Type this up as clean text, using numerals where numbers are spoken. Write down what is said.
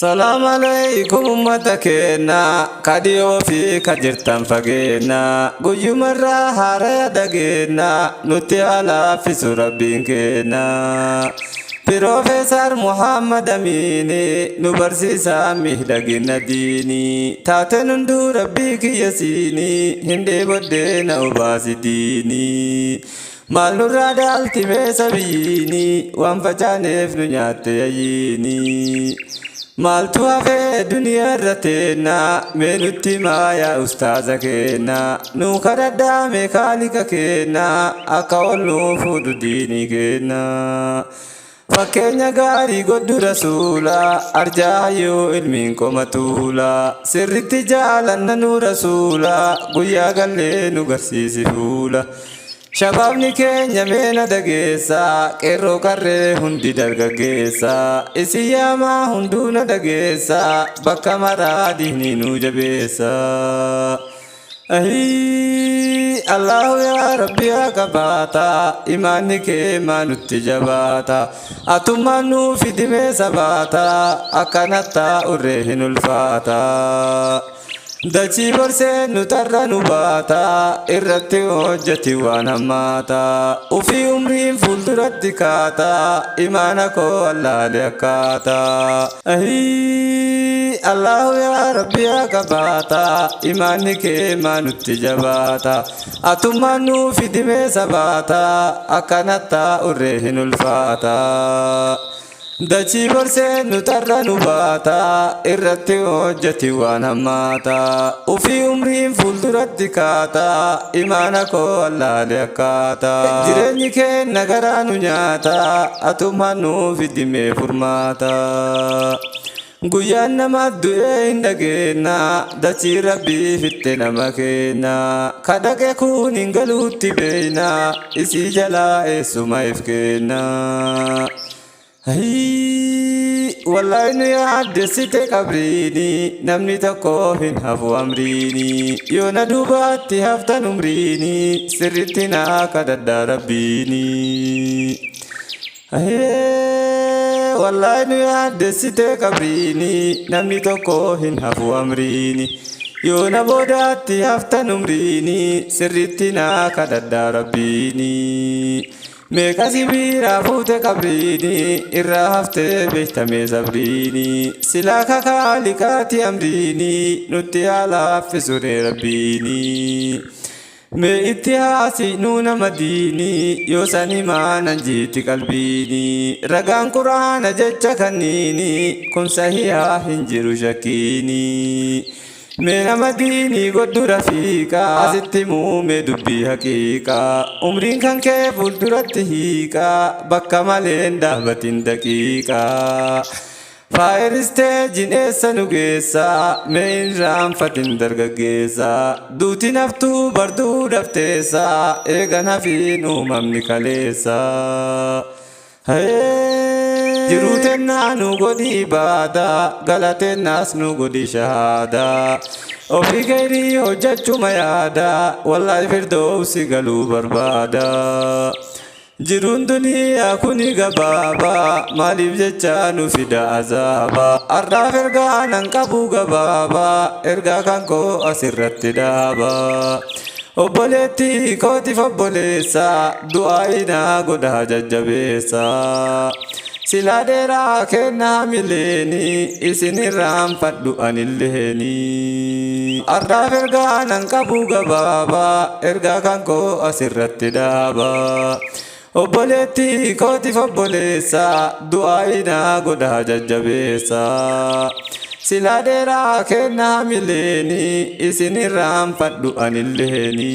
Salam alaikum ummata keenya kadiyoo fi kajirtan fageenya guyyumarraa haara dhageenya nuti alaafisu rabbiin keenya. Profeesar Muhammad Amini nu barsiisaa miidhagina diinii taateen hunduu rabbii kiyya siinii hindee boddee na obaasi diinii. Maal nurraa dhaaltimee sabiyyiinii waan facaaneef nu nyaatte yayyiinii. Maaltu hafee duniyaa irra teennaa mee nutti maayaa ustaaza keennaa nu kadhadhaa meekaalika keennaa akka ol nuu fuudhu diinii keennaa. Fakkeenya gaarii godhu rasuulaa arjaayyoo ilmiin qomatuulaa sirritti jaalanna nu rasuulaa guyyaa gallee nu garsiisi fuula. Shabaabni keenya meena dhageessaa qeerroo qarree hundi dargaggeessaa isin yaamaa hunduu na dhageessaa bakka maraa diinii nu jabeessaa. Allahu yaa Rabbi yaa qabaata imaanni kee maa nutti jabaata atummaan nuu fidimee sabaata akkanattaa urree hin ulfaata. Dachii borsee nu tarra nu baata irratti hojjeti waan hammaata ufii umriin fuulduratti kaata imaana koo allaale akkaata. Allahu yaa Rabbi yaa qabaata imaanni kee maa nutti jabaata atummaan nuu fidimee sabaata akkanattaa urree hin ulfaata. Dachii borsee nu tarra nu baata irratti hojjeti waan hammaata ufii umriin fuulduratti kaata imaana koo allaale akkaata. Jireenyi kee nagaraa nu nyaata atummaan nuu fidimee furmaata. Guyyaan nama du'ee hin dhageenna dachii rabbii fitte nama kenna kadhaqe kun hin galuutti beeyna isii jalaa eessuma if kenna. Wallahi nu yaaddessite qabriini namni tokko hin hafu amriini yoo na duubaatti haftan umriini sirritti naa kadhadhaa rabbiini. Wallahi nu yaaddessite qabriini namni tokko hin hafu amriini yoo na boodaatti haftan umriini sirritti naa kadhadhaa rabbiini. Meeqa sibiiraa fuute qabriini irraa haftee beektamee sabriini silaa kakaalikaati amriini nutti haalaaffisure rabbiini. Mee itti haasi nuu nama diini yoo sani maanan jiitti qalbiini ragaan quraana jecha kanniini kun sahihaa hin jiru shakkiini. Mee nama diinii godhu rafiiqaa asitti muume dubbii haqiiqaa umriin kan kee fuulduratti hiiqaa bakka maleen dhaabatin daqiiqaa. Faayiristee jineessa nu geessaa mee hin raanfatin dargaggeessaa duuti naftuu barduu dafteessaa eegan hafiin uumamni kaleessaa. Jiruutennaa nu godhi baada galatennaas nu godhi shahaada ofii gaarii hojjechuma yaada wallahi firdoosi galuu barbaada. Jiruun duniyaa kuni gabaaba maaliif jecha nu fida azaaba arraaf ergaa nan qabu gabaaba ergaa kan koo asirratti dhaaba. Obboleetti kootiif obboleessa du'aayinaa godhaa jajjabeessa silaa dheeraa kennaa mileeni isin irraanfadhu anilleeni. Arraaf ergaa nan qabu gabaaba ergaa kan koo asirratti dhaaba. Obboleetti kootiif obboleessa du'aayinaa godhaa jajjabeessa silaa dheeraa kennaa mileeni isin irraanfadhu anilleeni.